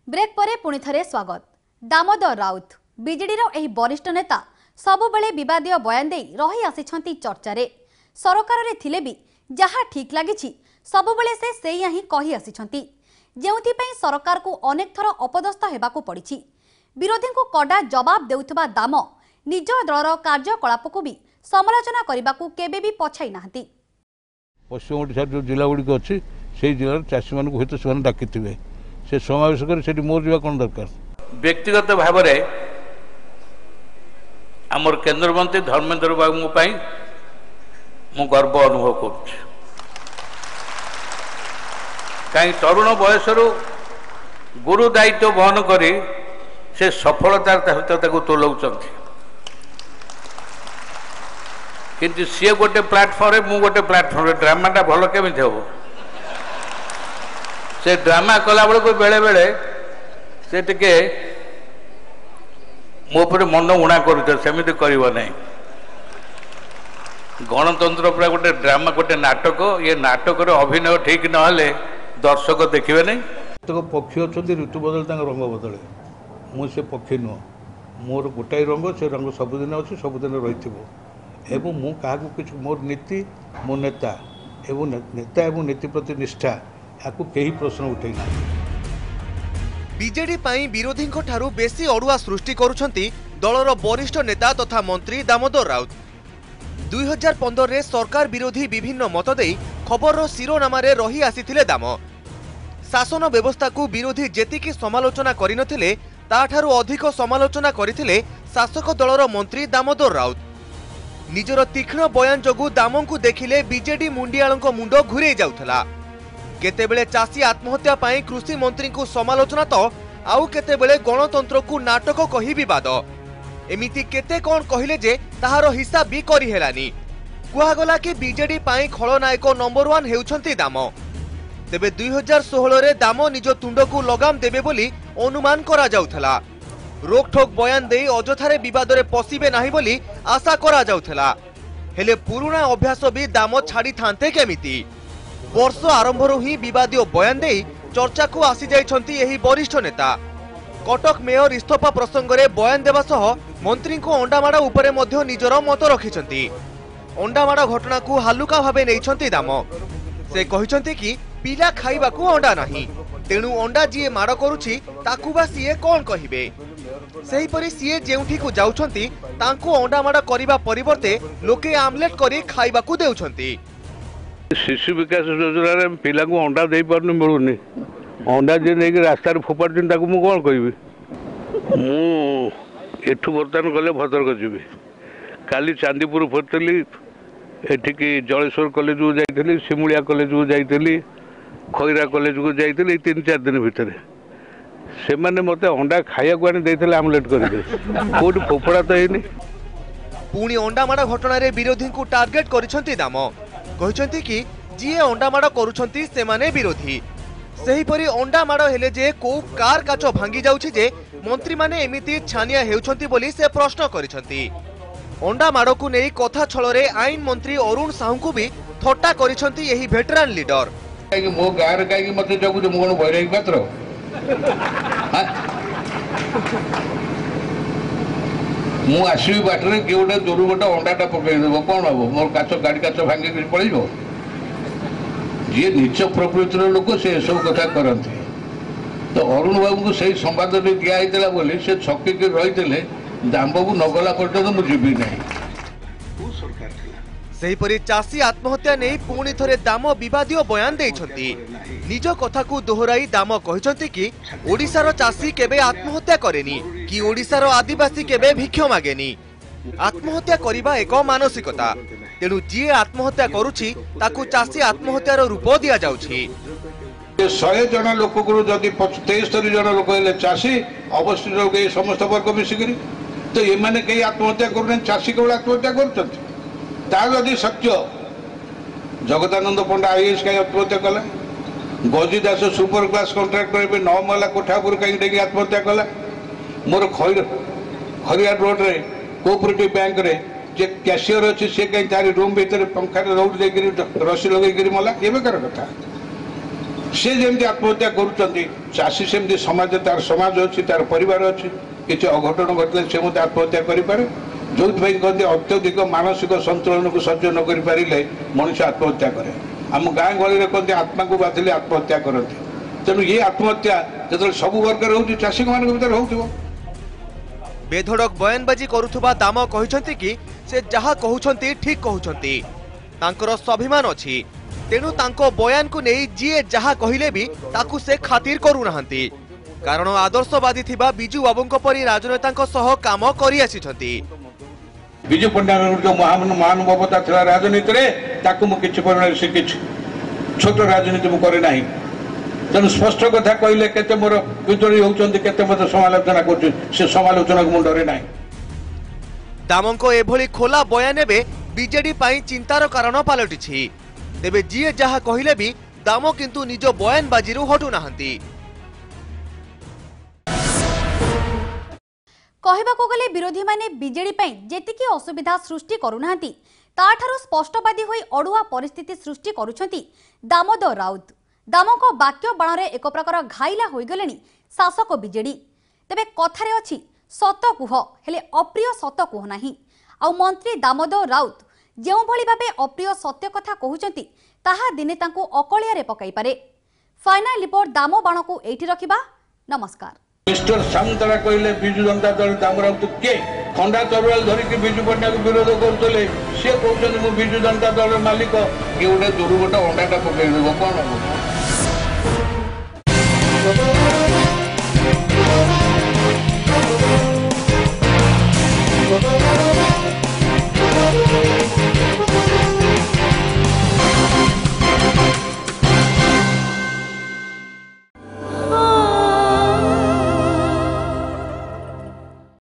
Break परे पुणी थरे स्वागत। दामोदर राउत बीजेडी एही वरिष्ठ नेता सबुबले विवादीय बयान दे रही आसिछंती चर्चारे। सरकार रे थिले भी जहा ठीक लागिछि सबुबले से सेया ही कहि आसिछंती, जेउथि पई सरकार को अनेक थर अपदस्थ हेबाकू पड़िछि। विरोधी को कड़ा जवाब देउथबा दाम निज दलर कार्यकलाप को भी समालोचना करबाकू केबे भी पछाई नाहंती। पश्चिम ओडिशा जो जिला गुड़िक अच्छी से जिलार चाषी मानक हूँ से डाकिथे से समावेश कर मोर जावा कौन दरकार। व्यक्तिगत भाव में आमर केंद्र मंत्री धर्मेंद्र बाबू मु गर्व अनुभव कर कहीं तरुण बयस गुरु दायित्व वहन करी से सफलतार सहित तोलाऊँ किंतु सी गोटे प्लाटफर्म मु गोटे प्लाटफर्म ड्रामाटा भल केमी हम से ड्रामा कला बेल को बेले बेले से टिके मो पर मन उणा करमती कर गणतंत्र पूरा गोटे ड्रामा गोटे नाटक ये नाटक अभिनय ठीक ना दर्शक देखिए नहीं। तो पक्षी अच्छा ऋतु बदले रंग बदले मुझे पक्षी नुह मोर गोटाए रंग से रंग सबुदिन अच्छे सबुदिन रही मु क्या मोर नीति मो नेता एवं नीति प्रति निष्ठा या कहीं प्रश्न उठेना। बीजेडी पाई विरोधी ठारू बेसी अड़ुआ सृष्टि करुछंती दलर वरिष्ठ नेता तथा मंत्री दामोदर राउत। 2015 रे सरकार विरोधी विभिन्न मत दे खबर शिरोनामा रे रही आसीथिले दाम। शासन व्यवस्था को विरोधी जेतिकी समालोचना करिनथिले ताठारू अधिक समालोचना करिथिले शासक दलर मंत्री दामोदर राउत। निजर तीक्ष्ण बयान जगु दाम को देखिले बीजेडी मुंडियाळंको मुंड घुरे जाउथला। केतेबेले चाषी आत्महत्या पाई कृषि मंत्री को समालोचना तो आउ केतेबेले गणतंत्र को नाटक कही विवाद एमिति केते कौन कहिले जे ताहार हिसाब भी करी हेलानी। कुहागला कि बीजेडी पाई खलनायक नंबर 1 हेउछंती दाम। तेबे 2016 रे दाम निज तुंड को लगाम देबे बोली अनुमान करा जाउथला। रोकठोक बयान दे अजथारे विवाद रे पसिबे नाही बोली आशा करा जाउथला। हेले पुराना अभ्यास भी दाम छाड़ी थांते केमिति। वर्ष आरंभ ही विवादीय बयान दे चर्चा को आसी जाइछंती एही वरिष्ठ नेता। कटक मेयर इस्तफा प्रसंग रे बयान देबा सह मंत्री को अंडामाड़ा उपरे मध्य निजर मत रखिछंती। अंडामाड़ा घटना को हालुका भाबे नैछंती दाम। से कहिछंती कि पिला खाइबा को अंडा नाही, तेणु अंडा जीए माड़ करूछि ताकू बा सीए कोन कहिबे। सेही परि सीए जेउठी को जाउछंती तांको अंडामाड़ा करिबा परिवर्ते लोके आमलेट करी खाइबा को देउछंती। शिशु विकास योजना पिला को अंडा दे पार मिलूनी अंडा जी नहीं रास्ता फोपाड़ी मुझे कौन कह एठू बर्तमान गले भद्रक जी काली चांदीपुर फरती एठिकी जलेश्वर कॉलेज को जाइली सिमुलिया कॉलेज को जाइली खैरा कॉलेज को जाइली 3-4 दिन भितर से मैंने मत अंडा खाया को आनी आमलेट करके कौट फोपड़ा तो है पुणी अंडामाड़ा घटना रे विरोधी को टार्गेट करिसंती दाम। कहिसंती कि जीए अंडामाड़ करुछंती से माने विरोधी। सही परी अंडामाड़ हेले जे को कार काच भांगी जाउछि जे मंत्री माने एमिति छानिया हेउछंती बोली से प्रश्न करिसंती। अंडामाड़ को नै कथा छଳରେ आईन मंत्री अरुण साहू को भी थट्टा करिसंती एही वेटरान लीडर। मो गार काई मते जगु जे मोन भैरई पात्र मु आसबी बाटर कि गोटे दूर गोटे अंडाटा पकईदेव कौन हम मोर काच गाड़ी काच भांगी पड़े जी नीच प्रकृतिर लोक से सब कथा करते। तो अरुण बाबू को सही संवाद दिखाई बोली से छकिक रही दामबू नगला पर्यटन मुझे ना। सेहीपरि चाषी आत्महत्या नहीं पुणी थरे दाम विवादीय बयान देइछंती। निज कथा को दोहराई दाम कहिसंती कि ओडिशार चाषी केबे आत्महत्या करेनी कि ओडिशार आदिवासी केबे भिक्ष मागेनी। आत्महत्या करिबा एक मानसिकता, तेणु जी आत्महत्या करुछि ताकू चाषी आत्महत्यार रूप दिया जाउछि। 100 जन लोक को जदि 73 जन लोक हेले चाषी अवस्थित लोक समस्त वर्ग मिसिकरी तो ये माने कई आत्महत्या करूने चाषी केवल आत्महत्या करछंती। तादी सत्य जगदानंद पंडा आईएएस कहीं आत्महत्या कला, गजी दास सुपर क्लास कंट्राक्टर 9 महला कोठापुर कहीं देखिए आत्महत्या कला। मोर खरियार रोड रे कोऑपरेटिव बैंक रे जे कैशियर अच्छी सी कहीं तारी रूम भीतर पंखा रोड रसी लगे मला ये बेकार कथा से जमी आत्महत्या करुँच चाषी सेमती समाज तार समाज अच्छी तार परिवार अच्छी किसी अघटन घटले से मत आत्महत्या करें जो कहते अत्यधिक मानसिक संतुलन को सह्य न करें मनुष्य आत्महत्या करे आम गाँ गहली कहते आत्मा को बाधिले आत्महत्या करते तेणु ये आत्महत्या जो सब वर्ग हो चाषी मान भर हो बेधड़क बयानबाजी करुथुबा दाम कहिसंती कि से जहा कहउछंती ठीक कहउछंती तांकर स्वाभिमान अछि तेणु तांको बयान को नहीं जीए जहा कहिले भी ताकू से खातिर करू नाहंती कारण आदर्शवादी थिबा बिजू बाबूंको परि राजनेतांको सह काम करि आसिछंती। विजु पंडा जो महानुभावता था राजनीति में ताकू मु किछि परिमाण शिखिछि छोट राजनीति मु करे नाही तेणु स्पष्ट कथा कहले केते मोर विद्रोही होउचंती केते मते समालोचना करछु से समालोचना को मु डरे नाही। दामंको एभली खोला बयान एबे बीजेडी पाई चिंतार कारण पालटिछि तेबे जीए जहा कहिले भी दाम किंतु निज बयानबाजीरु हटु नाहंती। कहबाकू गले विरोधी माने बीजेडी पाई जेतिकी असुविधा सृष्टि करूनाहांती ताठारु स्पष्टवादी होई अडुआ परिस्थिति सृष्टि करूछंती दामोदर राउत। दामको वाक्य बाणरे एक प्रकार घाइला होई गलेनी शासक बीजेडी। तेबे कथारे अछि सत कुह हेले अप्रिय सत कुह नाही। आ मंत्री दामोदर राउत जेउ भली भाबे अप्रिय सत्य कथा कहउचंती ताहा दिने तांको अकलिया रे पकाई पारे। फाइनल रिपोर्ट दामो बाणको एठी रखिबा। नमस्कार। मिस्टर सामंतरा कहले बिजु जनता दल दाम राउत के खंडा तरुआल धरिक बिजु पंडा को विरोध करतले से कहउछन मु बिजु जनता दल मालिक के उडे दुरु गोटा अंडाटा पकई देबो कोन